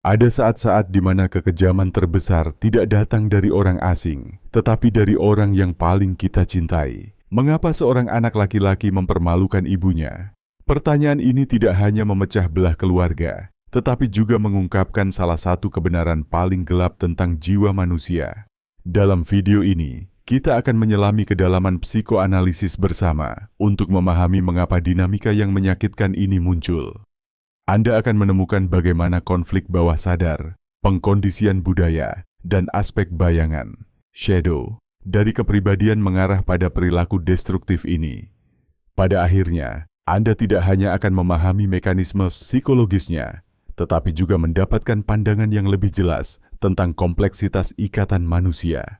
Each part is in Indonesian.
Ada saat-saat di mana kekejaman terbesar tidak datang dari orang asing, tetapi dari orang yang paling kita cintai. Mengapa seorang anak laki-laki mempermalukan ibunya? Pertanyaan ini tidak hanya memecah belah keluarga, tetapi juga mengungkapkan salah satu kebenaran paling gelap tentang jiwa manusia. Dalam video ini, kita akan menyelami kedalaman psikoanalisis bersama untuk memahami mengapa dinamika yang menyakitkan ini muncul. Anda akan menemukan bagaimana konflik bawah sadar, pengkondisian budaya, dan aspek bayangan, shadow, dari kepribadian mengarah pada perilaku destruktif ini. Pada akhirnya, Anda tidak hanya akan memahami mekanisme psikologisnya, tetapi juga mendapatkan pandangan yang lebih jelas tentang kompleksitas ikatan manusia.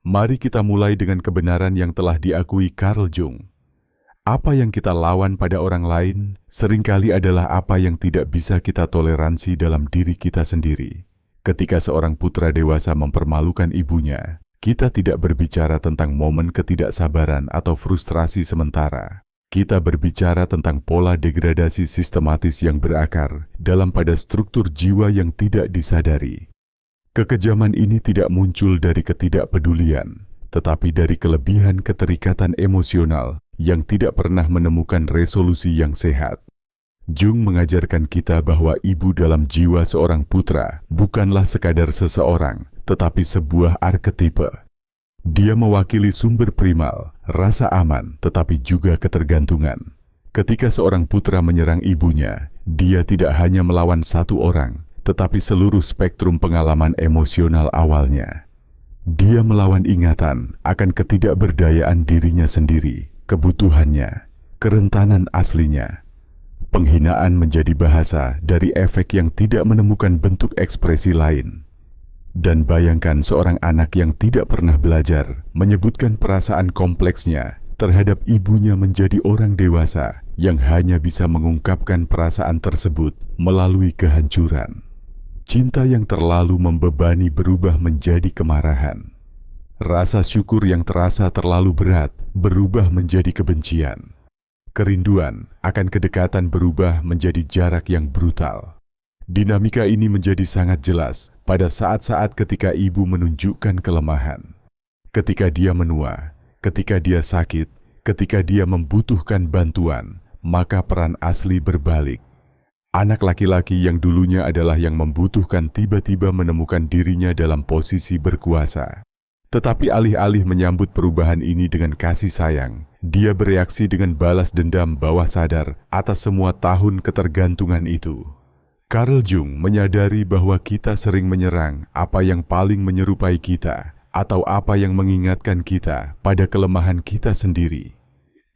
Mari kita mulai dengan kebenaran yang telah diakui Carl Jung. Apa yang kita lawan pada orang lain seringkali adalah apa yang tidak bisa kita toleransi dalam diri kita sendiri. Ketika seorang putra dewasa mempermalukan ibunya, kita tidak berbicara tentang momen ketidaksabaran atau frustrasi sementara. Kita berbicara tentang pola degradasi sistematis yang berakar dalam pada struktur jiwa yang tidak disadari. Kekejaman ini tidak muncul dari ketidakpedulian, tetapi dari kelebihan keterikatan emosional yang tidak pernah menemukan resolusi yang sehat. Jung mengajarkan kita bahwa ibu dalam jiwa seorang putra bukanlah sekadar seseorang, tetapi sebuah arketipe. Dia mewakili sumber primal, rasa aman, tetapi juga ketergantungan. Ketika seorang putra menyerang ibunya, dia tidak hanya melawan satu orang, tetapi seluruh spektrum pengalaman emosional awalnya. Dia melawan ingatan akan ketidakberdayaan dirinya sendiri, kebutuhannya, kerentanan aslinya. Penghinaan menjadi bahasa dari efek yang tidak menemukan bentuk ekspresi lain. Dan bayangkan seorang anak yang tidak pernah belajar menyebutkan perasaan kompleksnya terhadap ibunya menjadi orang dewasa yang hanya bisa mengungkapkan perasaan tersebut melalui kehancuran. Cinta yang terlalu membebani berubah menjadi kemarahan. Rasa syukur yang terasa terlalu berat berubah menjadi kebencian. Kerinduan akan kedekatan berubah menjadi jarak yang brutal. Dinamika ini menjadi sangat jelas pada saat-saat ketika ibu menunjukkan kelemahan. Ketika dia menua, ketika dia sakit, ketika dia membutuhkan bantuan, maka peran asli berbalik. Anak laki-laki yang dulunya adalah yang membutuhkan tiba-tiba menemukan dirinya dalam posisi berkuasa. Tetapi alih-alih menyambut perubahan ini dengan kasih sayang, dia bereaksi dengan balas dendam bawah sadar atas semua tahun ketergantungan itu. Carl Jung menyadari bahwa kita sering menyerang apa yang paling menyerupai kita atau apa yang mengingatkan kita pada kelemahan kita sendiri.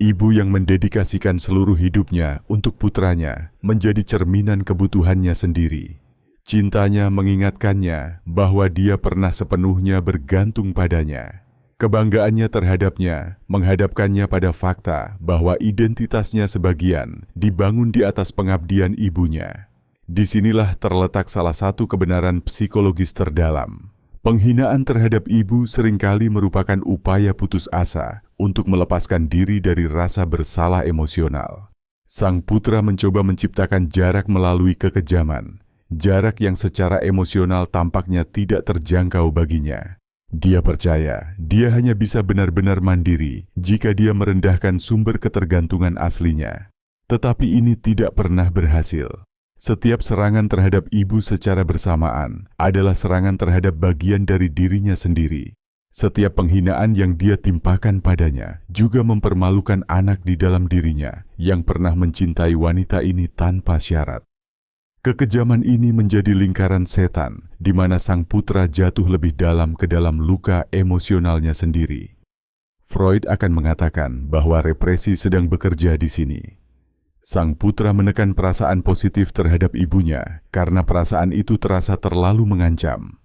Ibu yang mendedikasikan seluruh hidupnya untuk putranya menjadi cerminan kebutuhannya sendiri. Cintanya mengingatkannya bahwa dia pernah sepenuhnya bergantung padanya. Kebanggaannya terhadapnya menghadapkannya pada fakta bahwa identitasnya sebagian dibangun di atas pengabdian ibunya. Disinilah terletak salah satu kebenaran psikologis terdalam. Penghinaan terhadap ibu seringkali merupakan upaya putus asa untuk melepaskan diri dari rasa bersalah emosional. Sang putra mencoba menciptakan jarak melalui kekejaman, jarak yang secara emosional tampaknya tidak terjangkau baginya. Dia percaya dia hanya bisa benar-benar mandiri jika dia merendahkan sumber ketergantungan aslinya. Tetapi ini tidak pernah berhasil. Setiap serangan terhadap ibu secara bersamaan adalah serangan terhadap bagian dari dirinya sendiri. Setiap penghinaan yang dia timpakan padanya juga mempermalukan anak di dalam dirinya yang pernah mencintai wanita ini tanpa syarat. Kekejaman ini menjadi lingkaran setan di mana sang putra jatuh lebih dalam ke dalam luka emosionalnya sendiri. Freud akan mengatakan bahwa represi sedang bekerja di sini. Sang putra menekan perasaan positif terhadap ibunya karena perasaan itu terasa terlalu mengancam.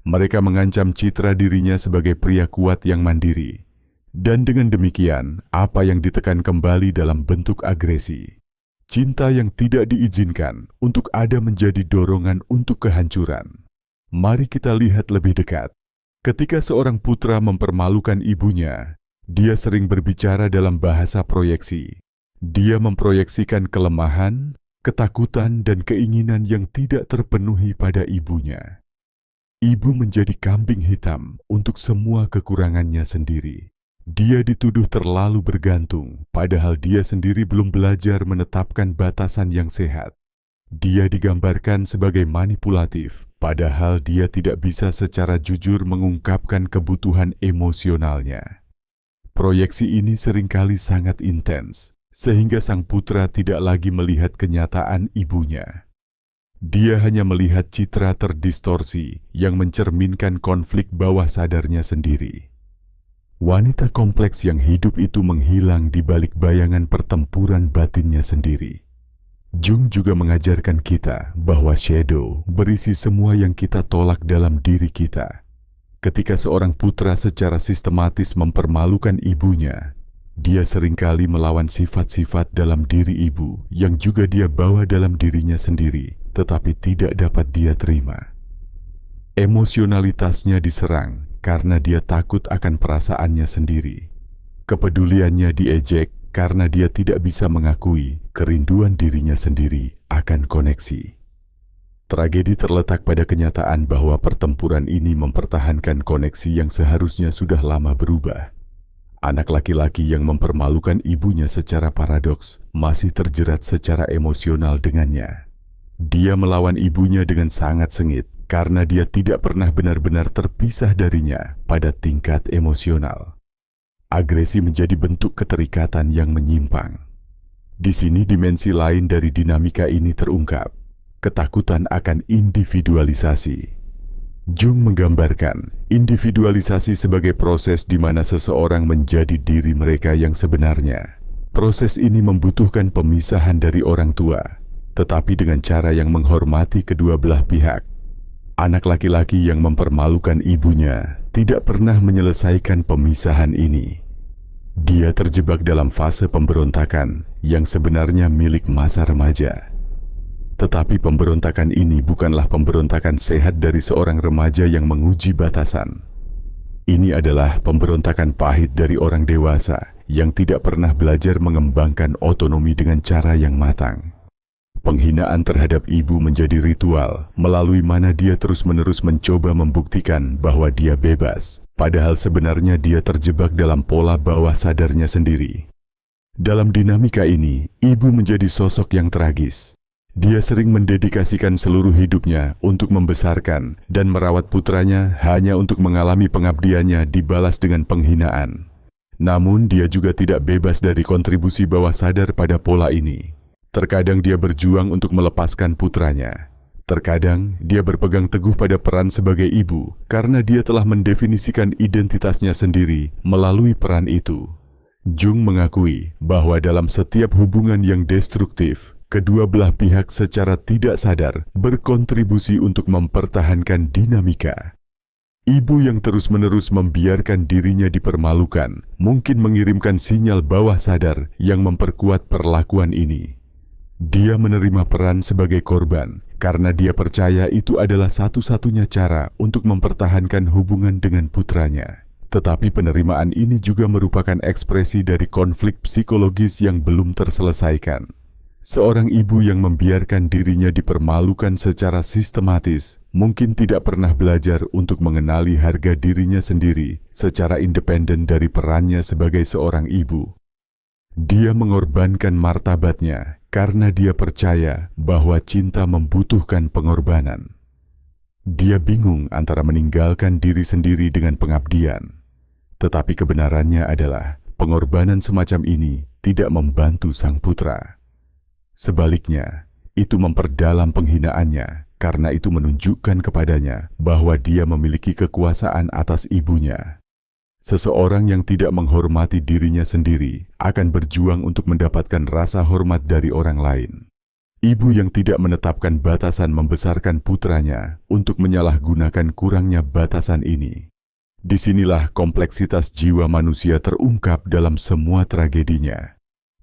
Mereka mengancam citra dirinya sebagai pria kuat yang mandiri. Dan dengan demikian, apa yang ditekan kembali dalam bentuk agresi. Cinta yang tidak diizinkan untuk ada menjadi dorongan untuk kehancuran. Mari kita lihat lebih dekat. Ketika seorang putra mempermalukan ibunya, dia sering berbicara dalam bahasa proyeksi. Dia memproyeksikan kelemahan, ketakutan dan keinginan yang tidak terpenuhi pada ibunya. Ibu menjadi kambing hitam untuk semua kekurangannya sendiri. Dia dituduh terlalu bergantung, padahal dia sendiri belum belajar menetapkan batasan yang sehat. Dia digambarkan sebagai manipulatif, padahal dia tidak bisa secara jujur mengungkapkan kebutuhan emosionalnya. Proyeksi ini seringkali sangat intens, sehingga sang putra tidak lagi melihat kenyataan ibunya. Dia hanya melihat citra terdistorsi yang mencerminkan konflik bawah sadarnya sendiri. Wanita kompleks yang hidup itu menghilang di balik bayangan pertempuran batinnya sendiri. Jung juga mengajarkan kita bahwa shadow berisi semua yang kita tolak dalam diri kita. Ketika seorang putra secara sistematis mempermalukan ibunya, dia seringkali melawan sifat-sifat dalam diri ibu yang juga dia bawa dalam dirinya sendiri, tetapi tidak dapat dia terima. Emosionalitasnya diserang karena dia takut akan perasaannya sendiri. Kepeduliannya diejek karena dia tidak bisa mengakui kerinduan dirinya sendiri akan koneksi. Tragedi terletak pada kenyataan bahwa pertempuran ini mempertahankan koneksi yang seharusnya sudah lama berubah. Anak laki-laki yang mempermalukan ibunya secara paradoks masih terjerat secara emosional dengannya. Dia melawan ibunya dengan sangat sengit karena dia tidak pernah benar-benar terpisah darinya pada tingkat emosional. Agresi menjadi bentuk keterikatan yang menyimpang. Di sini dimensi lain dari dinamika ini terungkap, ketakutan akan individualisasi. Jung menggambarkan individualisasi sebagai proses di mana seseorang menjadi diri mereka yang sebenarnya. Proses ini membutuhkan pemisahan dari orang tua, tetapi dengan cara yang menghormati kedua belah pihak. Anak laki-laki yang mempermalukan ibunya tidak pernah menyelesaikan pemisahan ini. Dia terjebak dalam fase pemberontakan yang sebenarnya milik masa remaja. Tetapi pemberontakan ini bukanlah pemberontakan sehat dari seorang remaja yang menguji batasan. Ini adalah pemberontakan pahit dari orang dewasa yang tidak pernah belajar mengembangkan otonomi dengan cara yang matang. Penghinaan terhadap ibu menjadi ritual, melalui mana dia terus-menerus mencoba membuktikan bahwa dia bebas, padahal sebenarnya dia terjebak dalam pola bawah sadarnya sendiri. Dalam dinamika ini, ibu menjadi sosok yang tragis. Dia sering mendedikasikan seluruh hidupnya untuk membesarkan dan merawat putranya hanya untuk mengalami pengabdiannya dibalas dengan penghinaan. Namun dia juga tidak bebas dari kontribusi bawah sadar pada pola ini. Terkadang dia berjuang untuk melepaskan putranya. Terkadang dia berpegang teguh pada peran sebagai ibu karena dia telah mendefinisikan identitasnya sendiri melalui peran itu. Jung mengakui bahwa dalam setiap hubungan yang destruktif, kedua belah pihak secara tidak sadar berkontribusi untuk mempertahankan dinamika. Ibu yang terus-menerus membiarkan dirinya dipermalukan mungkin mengirimkan sinyal bawah sadar yang memperkuat perlakuan ini. Dia menerima peran sebagai korban karena dia percaya itu adalah satu-satunya cara untuk mempertahankan hubungan dengan putranya. Tetapi penerimaan ini juga merupakan ekspresi dari konflik psikologis yang belum terselesaikan. Seorang ibu yang membiarkan dirinya dipermalukan secara sistematis mungkin tidak pernah belajar untuk mengenali harga dirinya sendiri secara independen dari perannya sebagai seorang ibu. Dia mengorbankan martabatnya karena dia percaya bahwa cinta membutuhkan pengorbanan. Dia bingung antara meninggalkan diri sendiri dengan pengabdian. Tetapi kebenarannya adalah pengorbanan semacam ini tidak membantu sang putra. Sebaliknya, itu memperdalam penghinaannya karena itu menunjukkan kepadanya bahwa dia memiliki kekuasaan atas ibunya. Seseorang yang tidak menghormati dirinya sendiri akan berjuang untuk mendapatkan rasa hormat dari orang lain. Ibu yang tidak menetapkan batasan membesarkan putranya untuk menyalahgunakan kurangnya batasan ini. Disinilah kompleksitas jiwa manusia terungkap dalam semua tragedinya.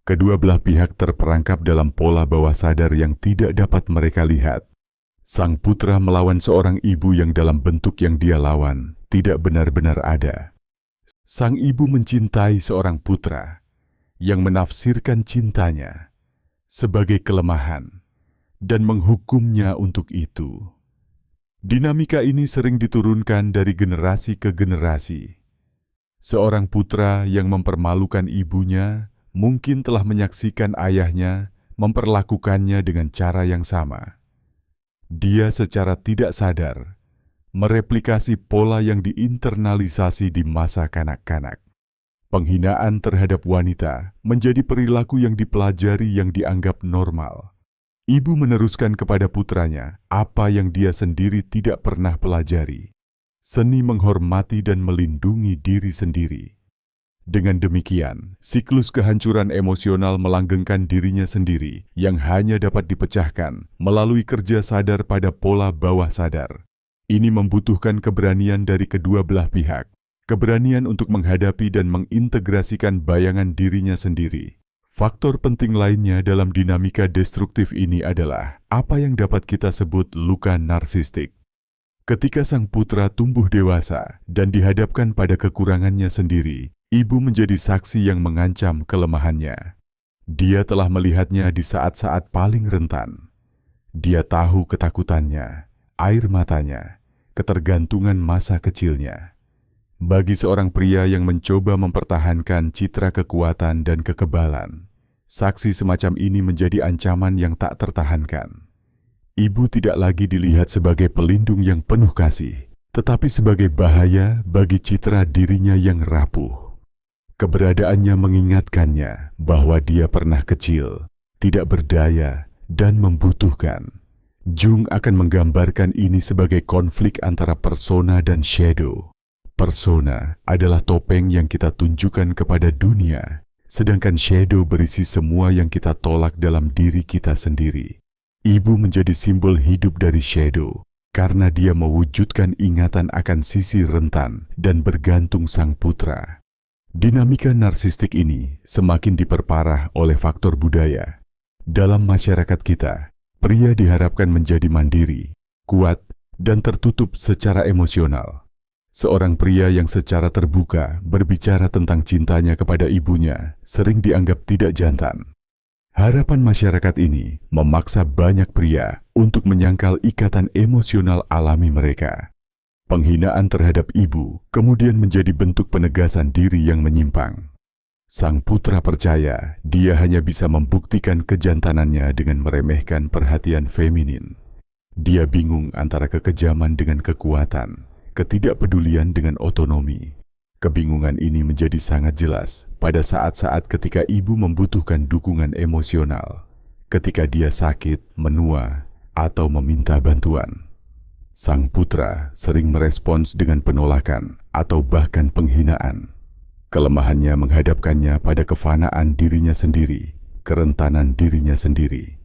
Kedua belah pihak terperangkap dalam pola bawah sadar yang tidak dapat mereka lihat. Sang putra melawan seorang ibu yang dalam bentuk yang dia lawan tidak benar-benar ada. Sang ibu mencintai seorang putra yang menafsirkan cintanya sebagai kelemahan dan menghukumnya untuk itu. Dinamika ini sering diturunkan dari generasi ke generasi. Seorang putra yang mempermalukan ibunya mungkin telah menyaksikan ayahnya memperlakukannya dengan cara yang sama. Dia secara tidak sadar mereplikasi pola yang diinternalisasi di masa kanak-kanak. Penghinaan terhadap wanita menjadi perilaku yang dipelajari yang dianggap normal. Ibu meneruskan kepada putranya apa yang dia sendiri tidak pernah pelajari, seni menghormati dan melindungi diri sendiri. Dengan demikian, siklus kehancuran emosional melanggengkan dirinya sendiri yang hanya dapat dipecahkan melalui kerja sadar pada pola bawah sadar. Ini membutuhkan keberanian dari kedua belah pihak, keberanian untuk menghadapi dan mengintegrasikan bayangan dirinya sendiri. Faktor penting lainnya dalam dinamika destruktif ini adalah apa yang dapat kita sebut luka narsistik. Ketika sang putra tumbuh dewasa dan dihadapkan pada kekurangannya sendiri, ibu menjadi saksi yang mengancam kelemahannya. Dia telah melihatnya di saat-saat paling rentan. Dia tahu ketakutannya, air matanya, ketergantungan masa kecilnya. Bagi seorang pria yang mencoba mempertahankan citra kekuatan dan kekebalan, saksi semacam ini menjadi ancaman yang tak tertahankan. Ibu tidak lagi dilihat sebagai pelindung yang penuh kasih, tetapi sebagai bahaya bagi citra dirinya yang rapuh. Keberadaannya mengingatkannya bahwa dia pernah kecil, tidak berdaya, dan membutuhkan. Jung akan menggambarkan ini sebagai konflik antara persona dan shadow. Persona adalah topeng yang kita tunjukkan kepada dunia, sedangkan shadow berisi semua yang kita tolak dalam diri kita sendiri. Ibu menjadi simbol hidup dari shadow, karena dia mewujudkan ingatan akan sisi rentan dan bergantung sang putra. Dinamika narsistik ini semakin diperparah oleh faktor budaya. Dalam masyarakat kita, pria diharapkan menjadi mandiri, kuat, dan tertutup secara emosional. Seorang pria yang secara terbuka berbicara tentang cintanya kepada ibunya sering dianggap tidak jantan. Harapan masyarakat ini memaksa banyak pria untuk menyangkal ikatan emosional alami mereka. Penghinaan terhadap ibu kemudian menjadi bentuk penegasan diri yang menyimpang. Sang putra percaya dia hanya bisa membuktikan kejantanannya dengan meremehkan perhatian feminin. Dia bingung antara kekejaman dengan kekuatan, ketidakpedulian dengan otonomi. Kebingungan ini menjadi sangat jelas pada saat-saat ketika ibu membutuhkan dukungan emosional, ketika dia sakit, menua, atau meminta bantuan. Sang putra sering merespons dengan penolakan atau bahkan penghinaan. Kelemahannya menghadapkannya pada kefanaan dirinya sendiri, kerentanan dirinya sendiri.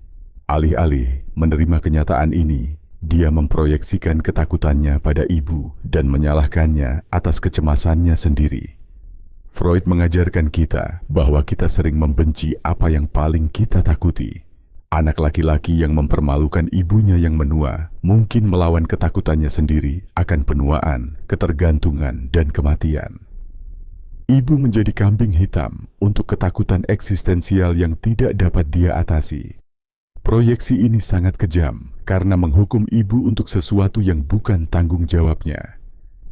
Alih-alih menerima kenyataan ini, dia memproyeksikan ketakutannya pada ibu dan menyalahkannya atas kecemasannya sendiri. Freud mengajarkan kita bahwa kita sering membenci apa yang paling kita takuti. Anak laki-laki yang mempermalukan ibunya yang menua mungkin melawan ketakutannya sendiri akan penuaan, ketergantungan, dan kematian. Ibu menjadi kambing hitam untuk ketakutan eksistensial yang tidak dapat dia atasi. Proyeksi ini sangat kejam karena menghukum ibu untuk sesuatu yang bukan tanggung jawabnya.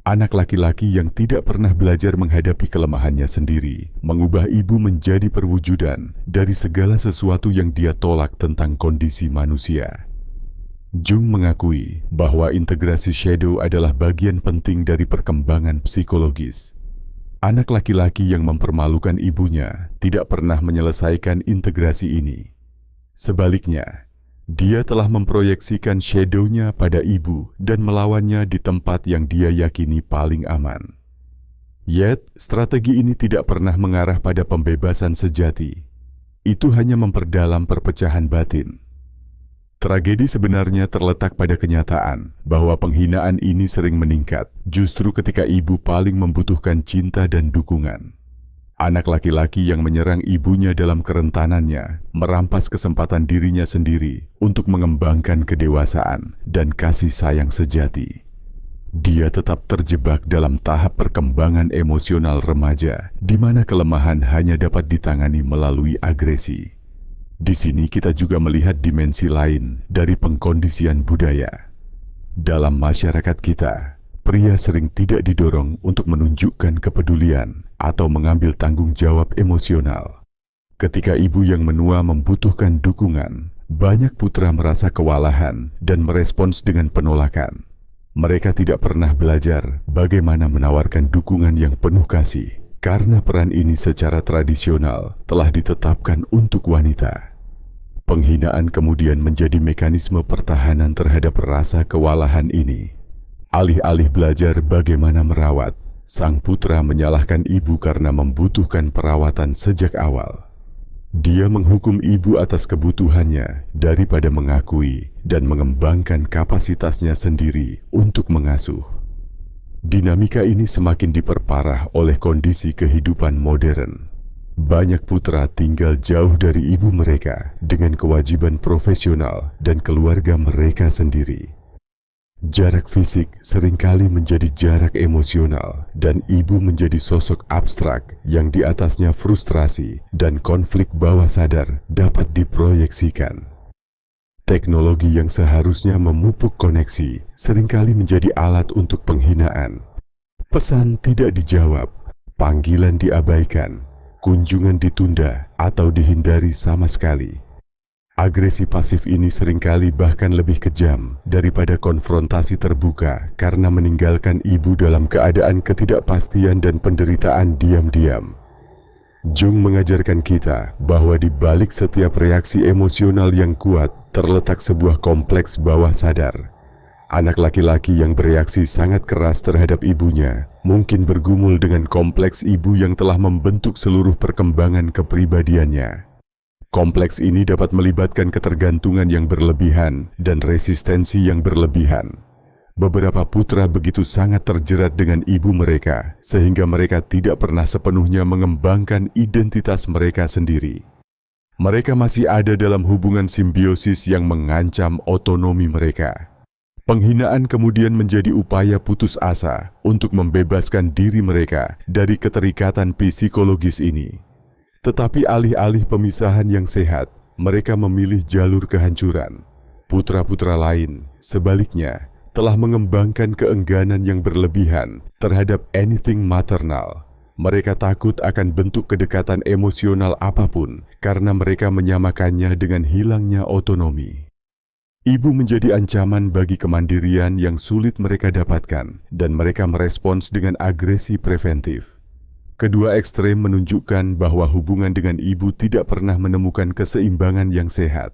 Anak laki-laki yang tidak pernah belajar menghadapi kelemahannya sendiri mengubah ibu menjadi perwujudan dari segala sesuatu yang dia tolak tentang kondisi manusia. Jung mengakui bahwa integrasi shadow adalah bagian penting dari perkembangan psikologis. Anak laki-laki yang mempermalukan ibunya tidak pernah menyelesaikan integrasi ini. Sebaliknya, dia telah memproyeksikan shadow-nya pada ibu dan melawannya di tempat yang dia yakini paling aman. Yet, strategi ini tidak pernah mengarah pada pembebasan sejati. Itu hanya memperdalam perpecahan batin. Tragedi sebenarnya terletak pada kenyataan bahwa penghinaan ini sering meningkat justru ketika ibu paling membutuhkan cinta dan dukungan. Anak laki-laki yang menyerang ibunya dalam kerentanannya merampas kesempatan dirinya sendiri untuk mengembangkan kedewasaan dan kasih sayang sejati. Dia tetap terjebak dalam tahap perkembangan emosional remaja, di mana kelemahan hanya dapat ditangani melalui agresi. Di sini kita juga melihat dimensi lain dari pengkondisian budaya. Dalam masyarakat kita, pria sering tidak didorong untuk menunjukkan kepedulian atau mengambil tanggung jawab emosional. Ketika ibu yang menua membutuhkan dukungan, banyak putra merasa kewalahan dan merespons dengan penolakan. Mereka tidak pernah belajar bagaimana menawarkan dukungan yang penuh kasih, karena peran ini secara tradisional telah ditetapkan untuk wanita. Penghinaan kemudian menjadi mekanisme pertahanan terhadap rasa kewalahan ini. Alih-alih belajar bagaimana merawat, sang putra menyalahkan ibu karena membutuhkan perawatan sejak awal. Dia menghukum ibu atas kebutuhannya daripada mengakui dan mengembangkan kapasitasnya sendiri untuk mengasuh. Dinamika ini semakin diperparah oleh kondisi kehidupan modern. Banyak putra tinggal jauh dari ibu mereka dengan kewajiban profesional dan keluarga mereka sendiri. Jarak fisik seringkali menjadi jarak emosional dan ibu menjadi sosok abstrak yang di atasnya frustrasi dan konflik bawah sadar dapat diproyeksikan. Teknologi yang seharusnya memupuk koneksi seringkali menjadi alat untuk penghinaan. Pesan tidak dijawab, panggilan diabaikan, kunjungan ditunda atau dihindari sama sekali. Agresi pasif ini seringkali bahkan lebih kejam daripada konfrontasi terbuka karena meninggalkan ibu dalam keadaan ketidakpastian dan penderitaan diam-diam. Jung mengajarkan kita bahwa di balik setiap reaksi emosional yang kuat terletak sebuah kompleks bawah sadar. Anak laki-laki yang bereaksi sangat keras terhadap ibunya mungkin bergumul dengan kompleks ibu yang telah membentuk seluruh perkembangan kepribadiannya. Kompleks ini dapat melibatkan ketergantungan yang berlebihan dan resistensi yang berlebihan. Beberapa putra begitu sangat terjerat dengan ibu mereka, sehingga mereka tidak pernah sepenuhnya mengembangkan identitas mereka sendiri. Mereka masih ada dalam hubungan simbiosis yang mengancam otonomi mereka. Penghinaan kemudian menjadi upaya putus asa untuk membebaskan diri mereka dari keterikatan psikologis ini. Tetapi alih-alih pemisahan yang sehat, mereka memilih jalur kehancuran. Putra-putra lain, sebaliknya, telah mengembangkan keengganan yang berlebihan terhadap anything maternal. Mereka takut akan bentuk kedekatan emosional apapun karena mereka menyamakannya dengan hilangnya otonomi. Ibu menjadi ancaman bagi kemandirian yang sulit mereka dapatkan dan mereka merespons dengan agresi preventif. Kedua ekstrem menunjukkan bahwa hubungan dengan ibu tidak pernah menemukan keseimbangan yang sehat.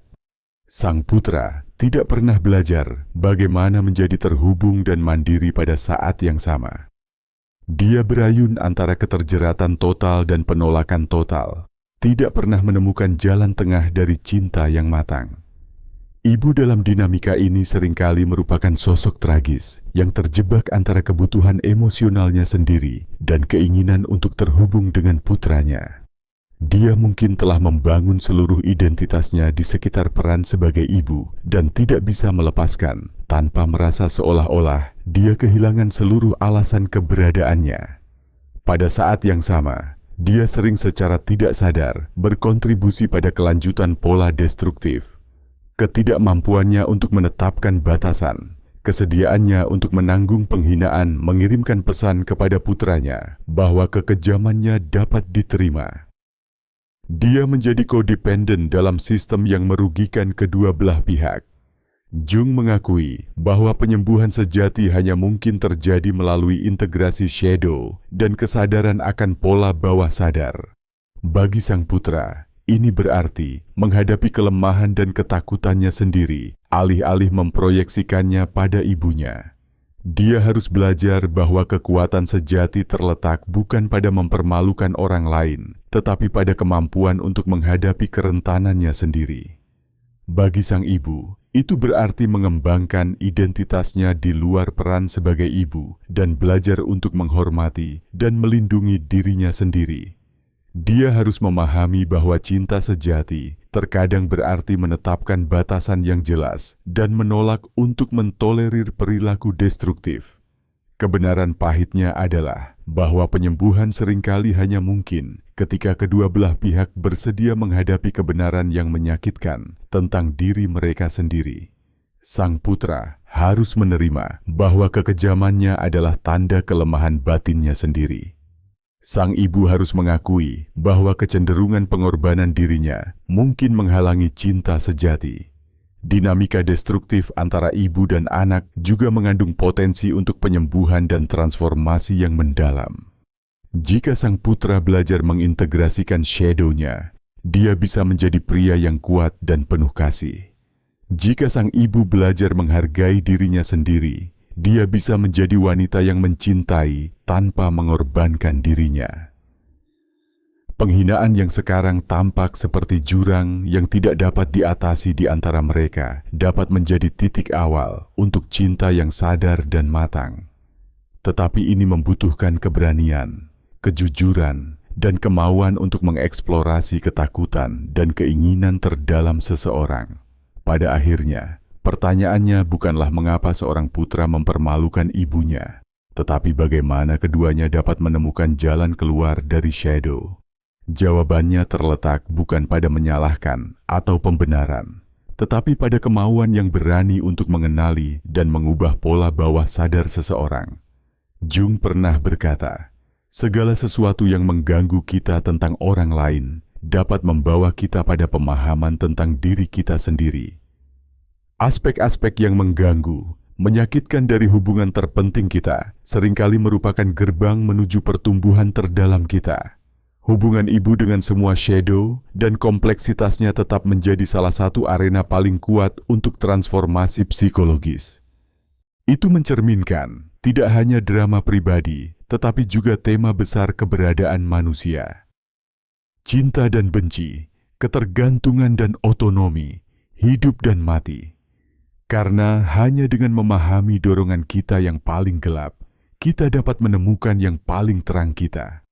Sang putra tidak pernah belajar bagaimana menjadi terhubung dan mandiri pada saat yang sama. Dia berayun antara keterjeratan total dan penolakan total, tidak pernah menemukan jalan tengah dari cinta yang matang. Ibu dalam dinamika ini seringkali merupakan sosok tragis yang terjebak antara kebutuhan emosionalnya sendiri dan keinginan untuk terhubung dengan putranya. Dia mungkin telah membangun seluruh identitasnya di sekitar peran sebagai ibu dan tidak bisa melepaskan tanpa merasa seolah-olah dia kehilangan seluruh alasan keberadaannya. Pada saat yang sama, dia sering secara tidak sadar berkontribusi pada kelanjutan pola destruktif. Ketidakmampuannya untuk menetapkan batasan, kesediaannya untuk menanggung penghinaan mengirimkan pesan kepada putranya bahwa kekejamannya dapat diterima. Dia menjadi kodependen dalam sistem yang merugikan kedua belah pihak. Jung mengakui bahwa penyembuhan sejati hanya mungkin terjadi melalui integrasi shadow dan kesadaran akan pola bawah sadar. Bagi sang putra, ini berarti menghadapi kelemahan dan ketakutannya sendiri, alih-alih memproyeksikannya pada ibunya. Dia harus belajar bahwa kekuatan sejati terletak bukan pada mempermalukan orang lain, tetapi pada kemampuan untuk menghadapi kerentanannya sendiri. Bagi sang ibu, itu berarti mengembangkan identitasnya di luar peran sebagai ibu dan belajar untuk menghormati dan melindungi dirinya sendiri. Dia harus memahami bahwa cinta sejati terkadang berarti menetapkan batasan yang jelas dan menolak untuk mentolerir perilaku destruktif. Kebenaran pahitnya adalah bahwa penyembuhan seringkali hanya mungkin ketika kedua belah pihak bersedia menghadapi kebenaran yang menyakitkan tentang diri mereka sendiri. Sang putra harus menerima bahwa kekejamannya adalah tanda kelemahan batinnya sendiri. Sang ibu harus mengakui bahwa kecenderungan pengorbanan dirinya mungkin menghalangi cinta sejati. Dinamika destruktif antara ibu dan anak juga mengandung potensi untuk penyembuhan dan transformasi yang mendalam. Jika sang putra belajar mengintegrasikan shadow-nya, dia bisa menjadi pria yang kuat dan penuh kasih. Jika sang ibu belajar menghargai dirinya sendiri, dia bisa menjadi wanita yang mencintai tanpa mengorbankan dirinya. Penghinaan yang sekarang tampak seperti jurang yang tidak dapat diatasi di antara mereka dapat menjadi titik awal untuk cinta yang sadar dan matang. Tetapi ini membutuhkan keberanian, kejujuran, dan kemauan untuk mengeksplorasi ketakutan dan keinginan terdalam seseorang. Pada akhirnya, pertanyaannya bukanlah mengapa seorang putra mempermalukan ibunya, tetapi bagaimana keduanya dapat menemukan jalan keluar dari shadow. Jawabannya terletak bukan pada menyalahkan atau pembenaran, tetapi pada kemauan yang berani untuk mengenali dan mengubah pola bawah sadar seseorang. Jung pernah berkata, segala sesuatu yang mengganggu kita tentang orang lain dapat membawa kita pada pemahaman tentang diri kita sendiri. Aspek-aspek yang mengganggu, menyakitkan dari hubungan terpenting kita seringkali merupakan gerbang menuju pertumbuhan terdalam kita. Hubungan ibu dengan semua shadow dan kompleksitasnya tetap menjadi salah satu arena paling kuat untuk transformasi psikologis. Itu mencerminkan tidak hanya drama pribadi, tetapi juga tema besar keberadaan manusia. Cinta dan benci, ketergantungan dan otonomi, hidup dan mati. Karena hanya dengan memahami dorongan kita yang paling gelap, kita dapat menemukan yang paling terang kita.